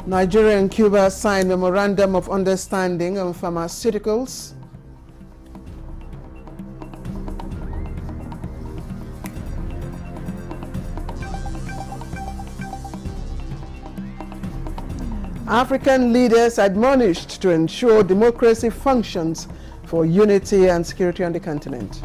Nigeria and Cuba signed Memorandum of Understanding on Pharmaceuticals. African leaders admonished to ensure democracy functions for unity and security on the continent.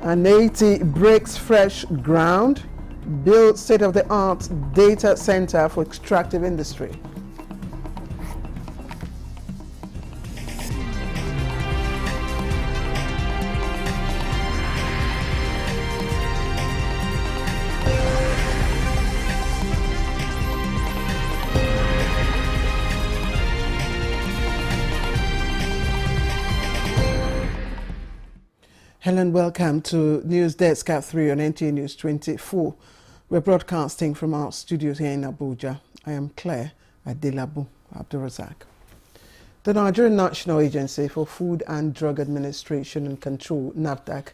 And Haiti breaks fresh ground, builds state-of-the-art data center for extractive industry. Hello and welcome to News Desk at 3 on Nta News24. We're broadcasting from our studios here in Abuja. I am Claire Adelabu Abdulrazak. The Nigerian National Agency for Food and Drug Administration and Control, NAFDAC,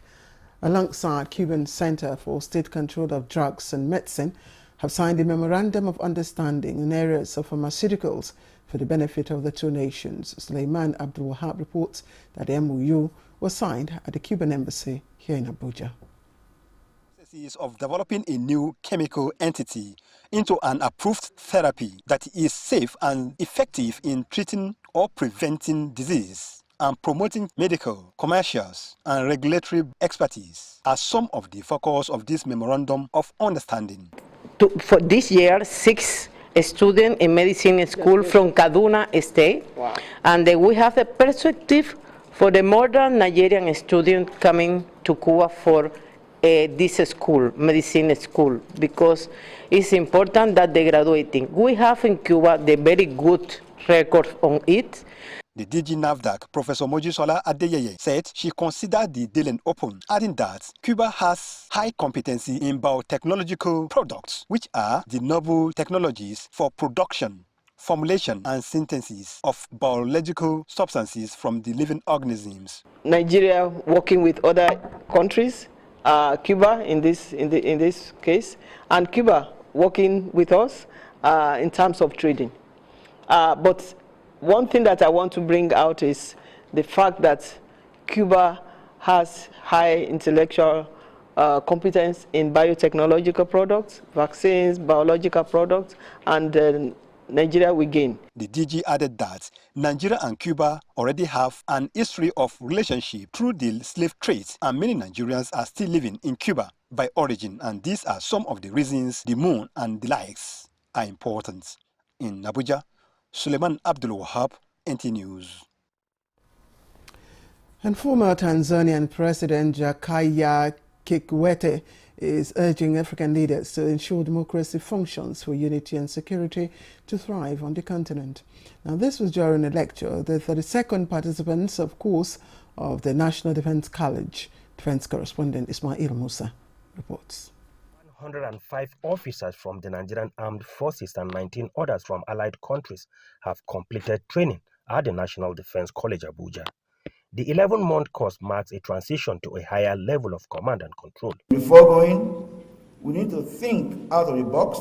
alongside Cuban Center for State Control of Drugs and Medicine, have signed a Memorandum of Understanding in areas of pharmaceuticals for the benefit of the two nations. Suleiman Abdul Wahab reports that the MOU was signed at the Cuban Embassy here in Abuja. Is of developing a new chemical entity into an approved therapy that is safe and effective in treating or preventing disease and promoting medical, commercials, and regulatory expertise are some of the focus of this Memorandum of Understanding. For this year, 6 students in medicine school from Kaduna State, wow. And we have a perspective for the modern Nigerian student coming to Cuba for this school, medicine school, because it's important that they graduating. We have in Cuba the very good record on it. The DG NAFDAC, Professor Mojisola Adeyeye, said she considered the deal open, adding that Cuba has high competency in biotechnological products, which are the novel technologies for production, formulation and synthesis of biological substances from the living organisms. Nigeria working with other countries, Cuba in this case, and Cuba working with us in terms of trading. But one thing that I want to bring out is the fact that Cuba has high intellectual competence in biotechnological products, vaccines, biological products, and Nigeria will gain. The DG added that Nigeria and Cuba already have an history of relationship through the slave trade, and many Nigerians are still living in Cuba by origin, and these are some of the reasons the moon and the likes are important. In Abuja, Suleiman Abdul Wahab, Nta News. And former Tanzanian President Jakaya Kikwete is urging African leaders to ensure democracy functions for unity and security to thrive on the continent. Now, this was during a lecture. The 32nd participants, of course, of the National Defense College. Defense correspondent Ismail Musa reports. 105 officers from the Nigerian Armed Forces and 19 others from allied countries have completed training at the National Defense College, Abuja. The 11-month course marks a transition to a higher level of command and control. Before going, we need to think out of the box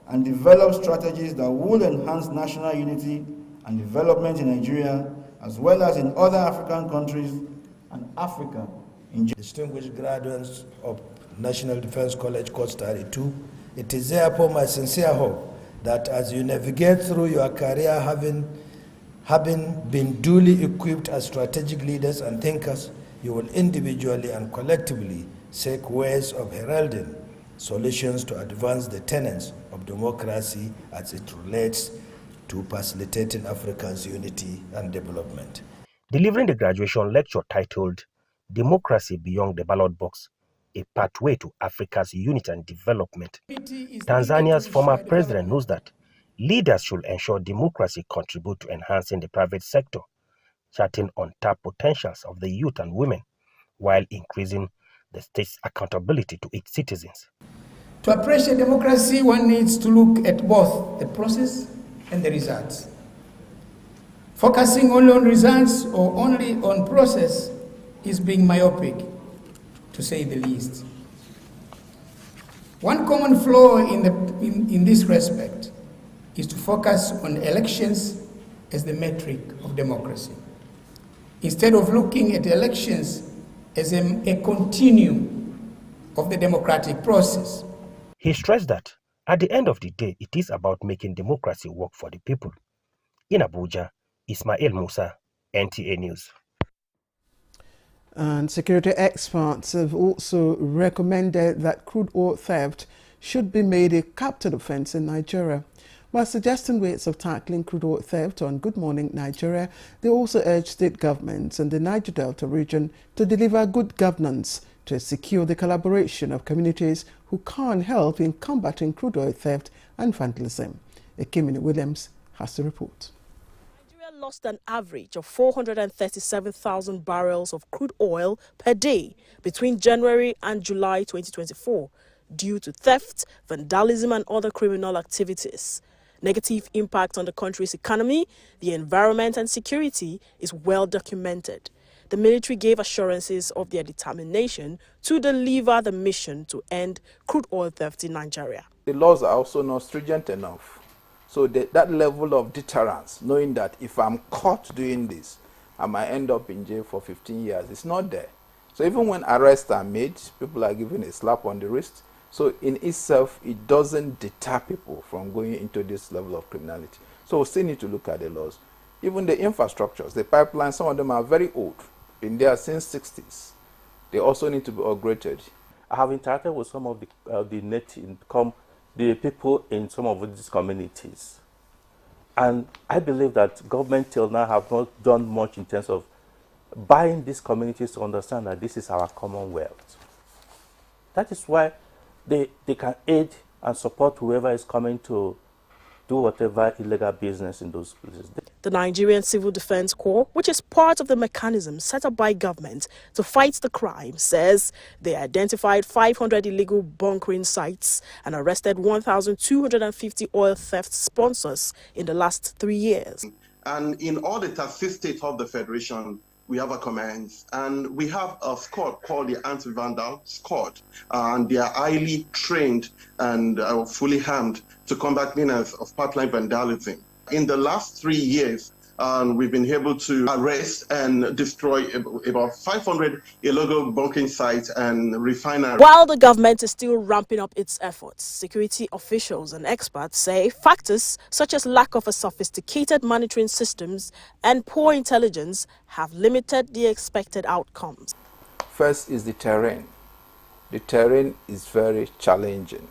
and develop strategies that will enhance national unity and development in Nigeria, as well as in other African countries and Africa in general. Distinguished graduates of National Defense College Course 32, it is therefore my sincere hope that as you navigate through your career having been duly equipped as strategic leaders and thinkers, you will individually and collectively seek ways of heralding solutions to advance the tenets of democracy as it relates to facilitating Africa's unity and development. Delivering the graduation lecture titled Democracy Beyond the Ballot Box, a pathway to Africa's unity and development, Tanzania's former president knows that leaders should ensure democracy contribute to enhancing the private sector, charting untapped potentials of the youth and women, while increasing the state's accountability to its citizens. To appreciate democracy, one needs to look at both the process and the results. focusing only on results or only on process is being myopic, to say the least. One common flaw in this respect is to focus on elections as the metric of democracy, instead of looking at elections as a continuum of the democratic process. He stressed that at the end of the day, it is about making democracy work for the people. In Abuja, Ismail Musa, NTA News. And security experts have also recommended that crude oil theft should be made a capital offense in Nigeria. While suggesting ways of tackling crude oil theft on Good Morning Nigeria, they also urged state governments in the Niger Delta region to deliver good governance to secure the collaboration of communities who can't help in combating crude oil theft and vandalism. Ekemini Williams has the report. Nigeria lost an average of 437,000 barrels of crude oil per day between January and July 2024 due to theft, vandalism and other criminal activities. Negative impact on the country's economy, the environment and security is well documented. The military gave assurances of their determination to deliver the mission to end crude oil theft in Nigeria. The laws are also not stringent enough. So that level of deterrence, knowing that if I'm caught doing this, I might end up in jail for 15 years, it's not there. So even when arrests are made, people are given a slap on the wrist. So in itself, it doesn't deter people from going into this level of criminality. So we still need to look at the laws. Even the infrastructures, the pipelines, some of them are very old. Been there since 60s. They also need to be upgraded. I have interacted with some of the people in some of these communities. And I believe that government till now have not done much in terms of buying these communities to understand that this is our commonwealth. That is why they can aid and support whoever is coming to do whatever illegal business in those places. The Nigerian Civil Defense Corps, which is part of the mechanism set up by government to fight the crime, says they identified 500 illegal bunkering sites and arrested 1,250 oil theft sponsors in the last 3 years. And in all the 36 states of the Federation, we have a command, and we have a squad called the Anti-Vandal Squad, and they are highly trained and fully armed to combat menace of pipeline vandalism. In the last 3 years, we've been able to arrest and destroy about 500 illegal bunkering sites and refineries. While the government is still ramping up its efforts, security officials and experts say factors such as lack of a sophisticated monitoring systems and poor intelligence have limited the expected outcomes. First is the terrain. The terrain is very challenging.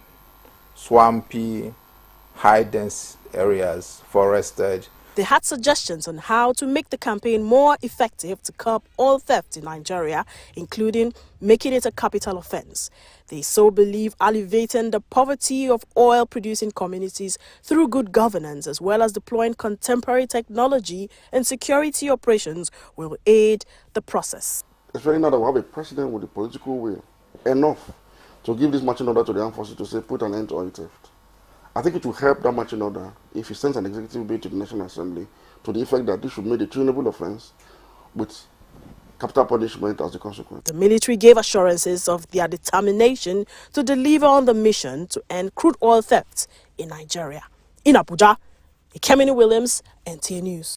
Swampy, high-dense areas, forested. They had suggestions on how to make the campaign more effective to curb oil theft in Nigeria, including making it a capital offense. They so believe alleviating the poverty of oil-producing communities through good governance, as well as deploying contemporary technology and security operations, will aid the process. Especially now that we have a president with the political will enough to give this marching order to the armed forces to say put an end to oil theft. I think it will help that marching order if he sends an executive bill to the National Assembly to the effect that this should make a tunable offense with capital punishment as the consequence. The military gave assurances of their determination to deliver on the mission to end crude oil theft in Nigeria. In Abuja, Ekemini Williams, NTA News.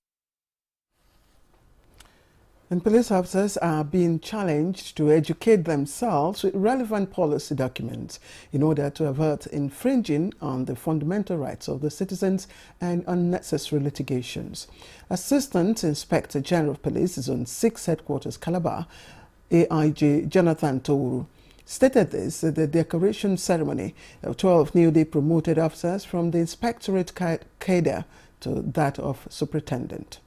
And police officers are being challenged to educate themselves with relevant policy documents in order to avert infringing on the fundamental rights of the citizens and unnecessary litigations. Assistant Inspector General of Police, Zone 6 Headquarters, Calabar, AIJ Jonathan Touru, stated this at the decoration ceremony of 12 newly promoted officers from the inspectorate cadre to that of superintendent.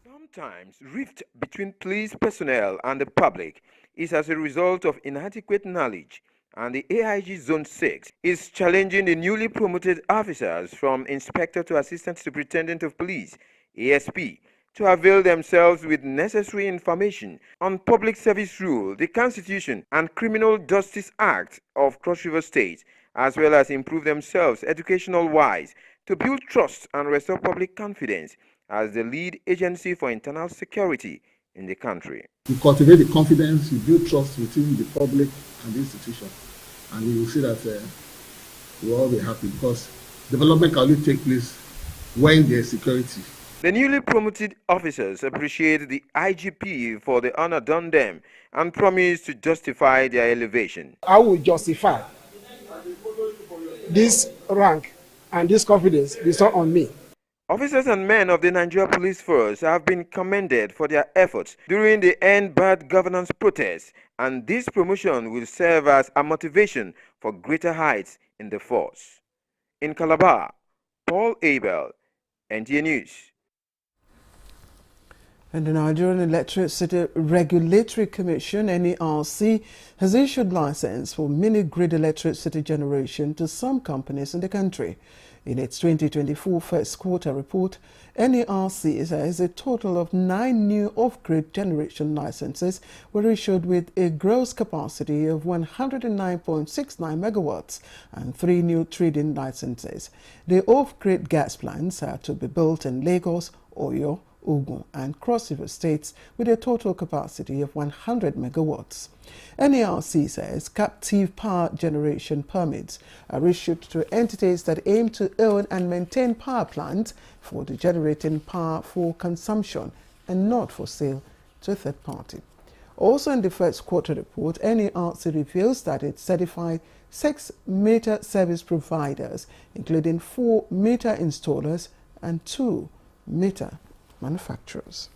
Sometimes rift between police personnel and the public is as a result of inadequate knowledge, and the AIG Zone 6 is challenging the newly promoted officers from Inspector to Assistant Superintendent of Police, ASP, to avail themselves with necessary information on Public Service Rule, the Constitution, and Criminal Justice Act of Cross River State, as well as improve themselves educational-wise to build trust and restore public confidence as the lead agency for internal security in the country. You cultivate the confidence, you build trust within the public and the institution, and you will see that we'll all be happy, because development can only take place when there is security. The newly promoted officers appreciate the IGP for the honor done them and promise to justify their elevation. I will justify this rank and this confidence bestowed on me. Officers and men of the Nigeria Police Force have been commended for their efforts during the End Bad Governance protest, and this promotion will serve as a motivation for greater heights in the force. In Calabar, Paul Abel, Nta News. And the Nigerian Electricity Regulatory Commission, NERC, has issued license for mini-grid electricity generation to some companies in the country. In its 2024 first quarter report, NERC says a total of 9 new off-grid generation licenses were issued with a gross capacity of 109.69 megawatts and 3 new trading licenses. The off-grid gas plants are to be built in Lagos, Oyo, Ogun and Cross River states with a total capacity of 100 megawatts. NERC says captive power generation permits are issued to entities that aim to own and maintain power plants for the generating power for consumption and not for sale to a third party. Also in the first quarter report, NERC reveals that it certified 6 meter service providers, including 4 meter installers and 2 meter manufacturers.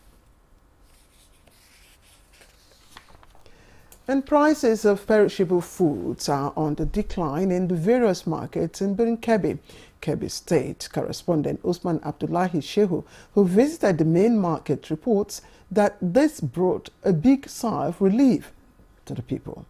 And prices of perishable foods are on the decline in the various markets in Kebbi. Kebbi State correspondent Usman Abdullahi Shehu, who visited the main market, reports that this brought a big sigh of relief to the people.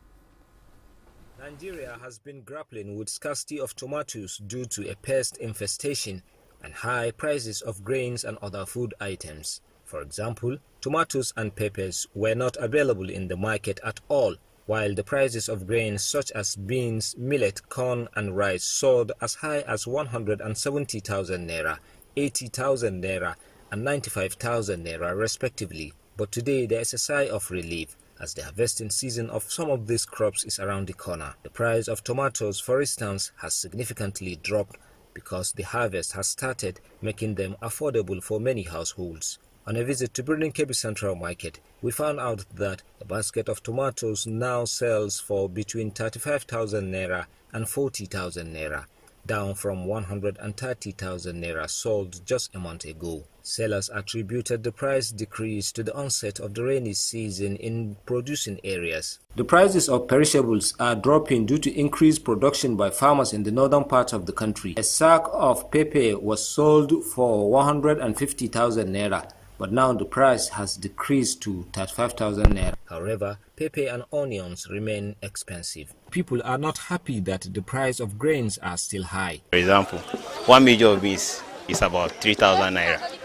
Nigeria has been grappling with scarcity of tomatoes due to a pest infestation and high prices of grains and other food items. For example, tomatoes and peppers were not available in the market at all, while the prices of grains such as beans, millet, corn and rice soared as high as 170,000 naira, 80,000 naira and 95,000 naira respectively. But today there is a sigh of relief, as the harvesting season of some of these crops is around the corner. The price of tomatoes, for instance, has significantly dropped because the harvest has started, making them affordable for many households. On a visit to Kebbi Central Market, we found out that a basket of tomatoes now sells for between 35,000 naira and 40,000 naira, down from 130,000 naira sold just a month ago. Sellers attributed the price decrease to the onset of the rainy season in producing areas. The prices of perishables are dropping due to increased production by farmers in the northern part of the country. A sack of pepper was sold for 150,000 naira, but now the price has decreased to 35,000 naira. However, pepper and onions remain expensive. People are not happy that the price of grains are still high. For example, 1 measure of beans is about 3,000 naira.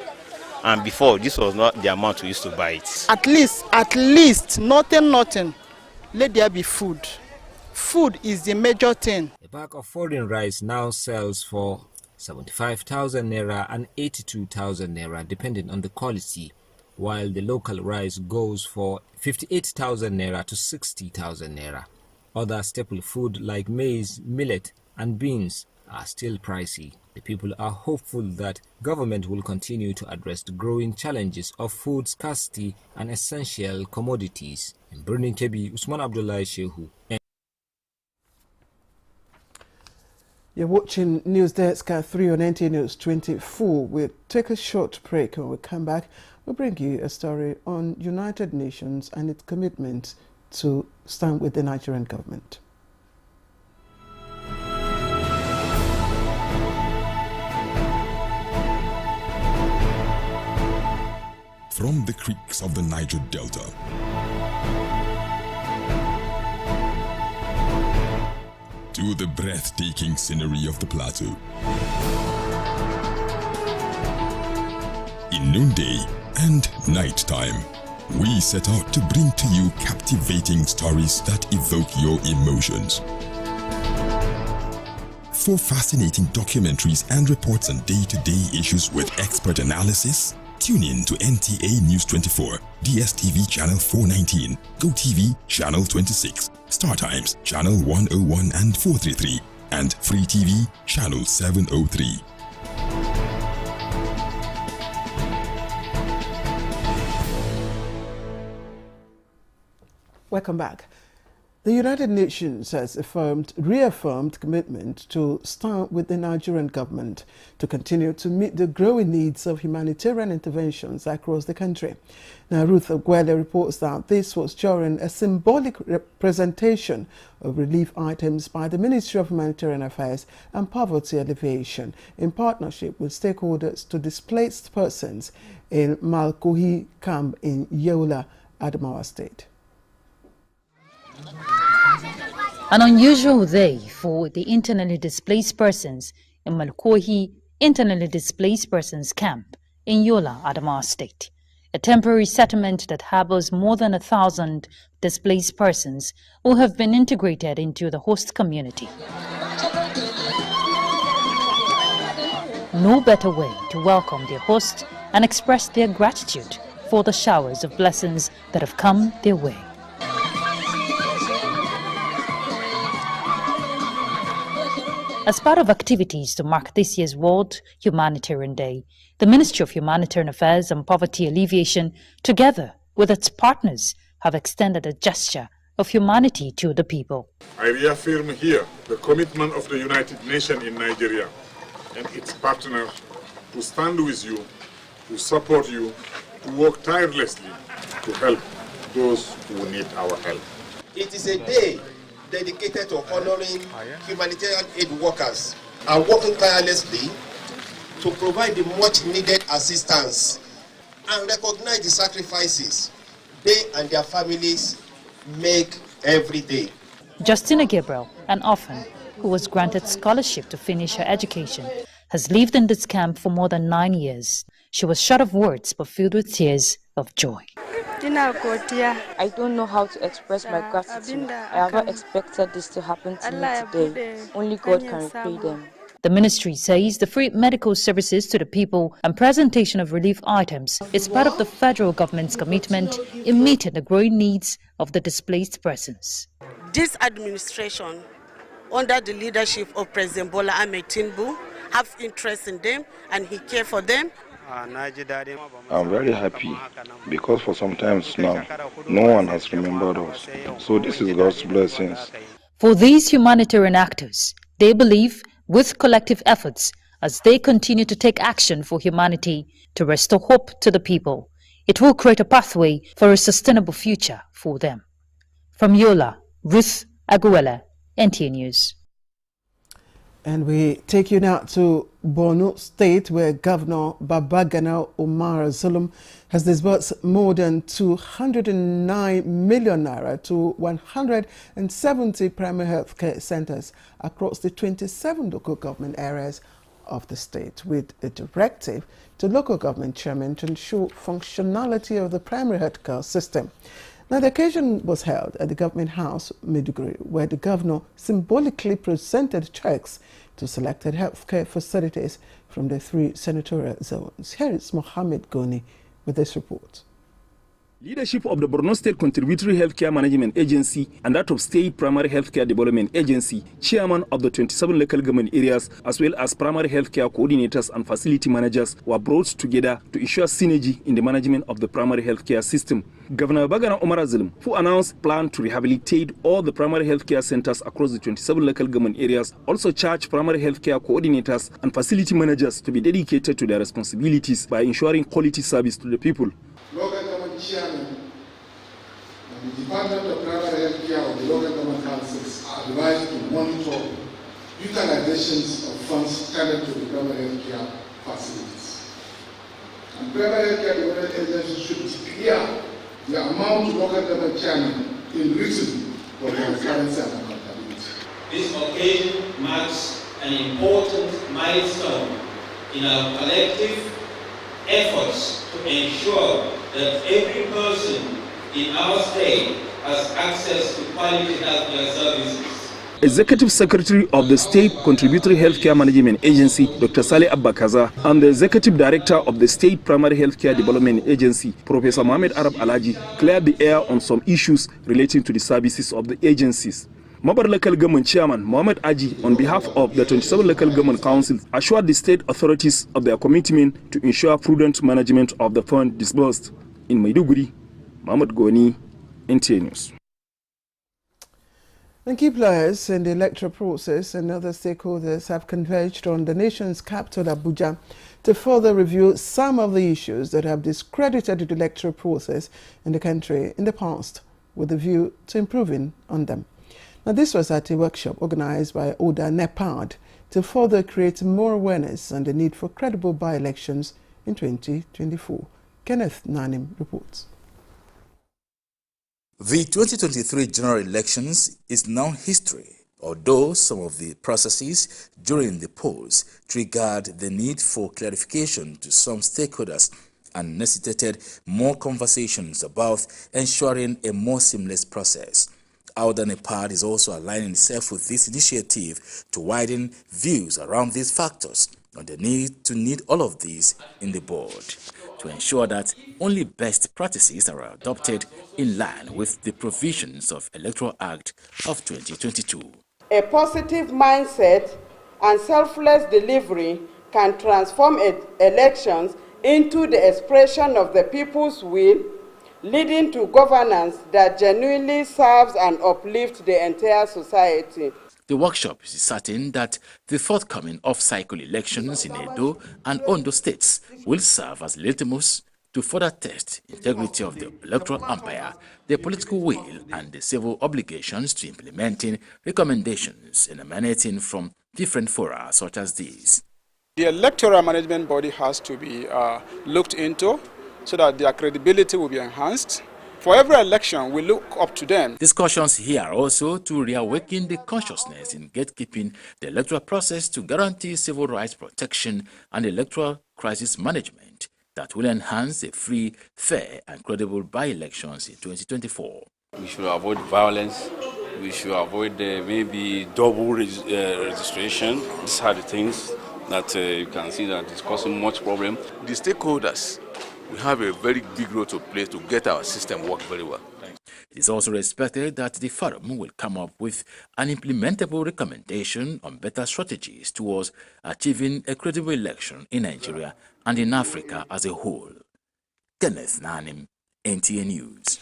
And before, this was not the amount we used to buy it. At least, nothing. Let there be food. Food is the major thing. A bag of foreign rice now sells for 75,000 naira and 82,000 naira depending on the quality, while the local rice goes for 58,000 naira to 60,000 naira. Other staple food like maize, millet and beans are still pricey. The people are hopeful that government will continue to address the growing challenges of food scarcity and essential commodities. In Kebbi, Usman Abdullahi Shehu. You're watching News Desk 3 on Nta News24. We'll take a short break. When we come back, we'll bring you a story on United Nations and its commitment to stand with the Nigerian government. From the creeks of the Niger Delta to the breathtaking scenery of the plateau, in noonday and nighttime, we set out to bring to you captivating stories that evoke your emotions. For fascinating documentaries and reports on day-to-day issues with expert analysis, tune in to NTA News24, DSTV Channel 419, GoTV Channel 26, StarTimes Channel 101 and 433, and Free TV Channel 703. Welcome back. The United Nations has reaffirmed commitment to stand with the Nigerian government to continue to meet the growing needs of humanitarian interventions across the country. Now, Ruth Ogwele reports that this was during a symbolic presentation of relief items by the Ministry of Humanitarian Affairs and Poverty Alleviation in partnership with stakeholders to displaced persons in Malkohi camp in Yola, Adamawa State. An unusual day for the internally displaced persons in Malkohi Internally Displaced Persons Camp in Yola, Adamawa State, a temporary settlement that harbors more than 1,000 displaced persons who have been integrated into the host community. No better way to welcome their host and express their gratitude for the showers of blessings that have come their way. As part of activities to mark this year's World Humanitarian Day, the Ministry of Humanitarian Affairs and Poverty Alleviation, together with its partners, have extended a gesture of humanity to the people. I reaffirm here the commitment of the United Nations in Nigeria and its partners to stand with you, to support you, to work tirelessly to help those who need our help. It is a day dedicated to honoring humanitarian aid workers and working tirelessly to provide the much needed assistance and recognize the sacrifices they and their families make every day. Justina Gabriel, an orphan who was granted scholarship to finish her education, has lived in this camp for more than 9 years. She was short of words but filled with tears of joy. I don't know how to express my gratitude. I never expected this to happen to me today. Only God can repay them. The ministry says the free medical services to the people and presentation of relief items is part of the federal government's commitment in meeting the growing needs of the displaced persons. This administration, under the leadership of President Bola Ahmed Tinubu, have interest in them and he cares for them. I'm very happy because for some times now, no one has remembered us. So this is God's blessings. For these humanitarian actors, they believe with collective efforts, as they continue to take action for humanity to restore hope to the people, it will create a pathway for a sustainable future for them. From Yola, Ruth Ogwele, NTA News. And we take you now to Borno State, where Governor Babagana Umar Zulum has disbursed more than 209 million naira to 170 primary health care centers across the 27 local government areas of the state, with a directive to local government chairmen to ensure functionality of the primary health care system. Now, the occasion was held at the Government House, Maiduguri, where the governor symbolically presented checks to selected healthcare facilities from the 3 senatorial zones. Here is Mohammed Goni with this report. Leadership of the Borno State Contributory Healthcare Management Agency and that of State Primary Healthcare Development Agency, chairman of the 27 local government areas, as well as primary healthcare coordinators and facility managers were brought together to ensure synergy in the management of the primary healthcare system. Governor Babagana Umar Zulum, who announced plan to rehabilitate all the primary healthcare centers across the 27 local government areas, also charged primary healthcare coordinators and facility managers to be dedicated to their responsibilities by ensuring quality service to the people. Chairman and the Department of Primary Health Care of the local government councils are advised to monitor utilizations of funds carried to the primary health care facilities. And primary health care development agencies should declare the amount to local government chairman in written for transparency and accountability. This occasion marks an important milestone in our collective efforts to ensure that every person in our state has access to quality healthcare services. Executive Secretary of the State Contributory Healthcare Management Agency, Dr. Saleh Abbakaza, and the Executive Director of the State Primary Healthcare Development Agency, Professor Mohamed Arab Alaji, cleared the air on some issues relating to the services of the agencies. Mabar Local Government Chairman Mohamed Aji, on behalf of the 27 local government councils, assured the state authorities of their commitment to ensure prudent management of the fund disbursed. In Maiduguri, Mohamed Goni, Nta News. And key players in the electoral process and other stakeholders have converged on the nation's capital, Abuja, to further review some of the issues that have discredited the electoral process in the country in the past, with a view to improving on them. Now, this was at a workshop organized by Nta News24 to further create more awareness on the need for credible by-elections in 2024. Kenneth Nanim reports. The 2023 general elections is now history, although some of the processes during the polls triggered the need for clarification to some stakeholders and necessitated more conversations about ensuring a more seamless process. Nta News24 is also aligning itself with this initiative to widen views around these factors on the need all of these in the board to ensure that only best practices are adopted in line with the provisions of Electoral Act of 2022. A positive mindset and selfless delivery can transform elections into the expression of the people's will, leading to governance that genuinely serves and uplifts the entire society. The workshop is certain that the forthcoming off-cycle elections in Edo and Ondo states will serve as litmus to further test integrity of the electoral umpire, the political will, and the civil obligations to implementing recommendations emanating from different fora such as these. The electoral management body has to be looked into so that their credibility will be enhanced. For every election, we look up to them. Discussions here are also to reawaken the consciousness in gatekeeping the electoral process to guarantee civil rights protection and electoral crisis management that will enhance a free, fair, and credible by-elections in 2024. We should avoid violence. We should avoid maybe double registration. These are the things that you can see that is causing much problem. The stakeholders, we have a very big role to play to get our system work very well. It is also expected that the forum will come up with an implementable recommendation on better strategies towards achieving a credible election in Nigeria and in Africa as a whole. Kenneth Nanim, NTA News.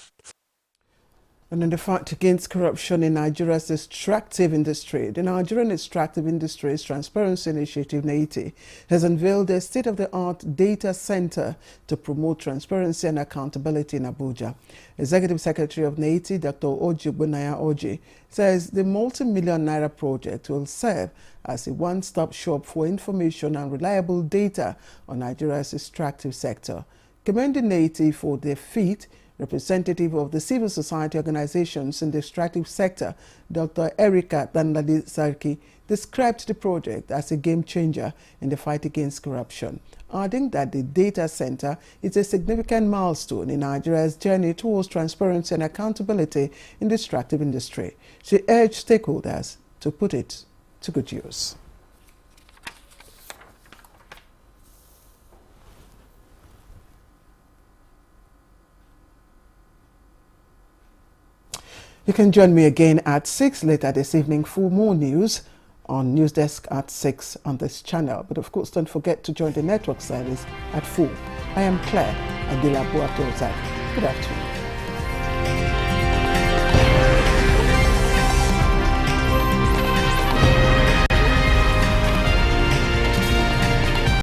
And in the fight against corruption in Nigeria's extractive industry, the Nigerian Extractive Industries Transparency Initiative, NAITI, has unveiled a state-of-the-art data center to promote transparency and accountability in Abuja. Executive Secretary of NAITI, Dr. Oji Bunaya Oji, says the multi-million naira project will serve as a one-stop shop for information and reliable data on Nigeria's extractive sector. Commending NAITI for their feat, representative of the civil society organizations in the extractive sector, Dr. Erika Danladi Sarki, described the project as a game changer in the fight against corruption, adding that the data center is a significant milestone in Nigeria's journey towards transparency and accountability in the extractive industry. She urged stakeholders to put it to good use. You can join me again at 6 later this evening for more news on Newsdesk at 6 on this channel. But of course, don't forget to join the network service at 4. I am Claire Adelabu Abdul. Good afternoon.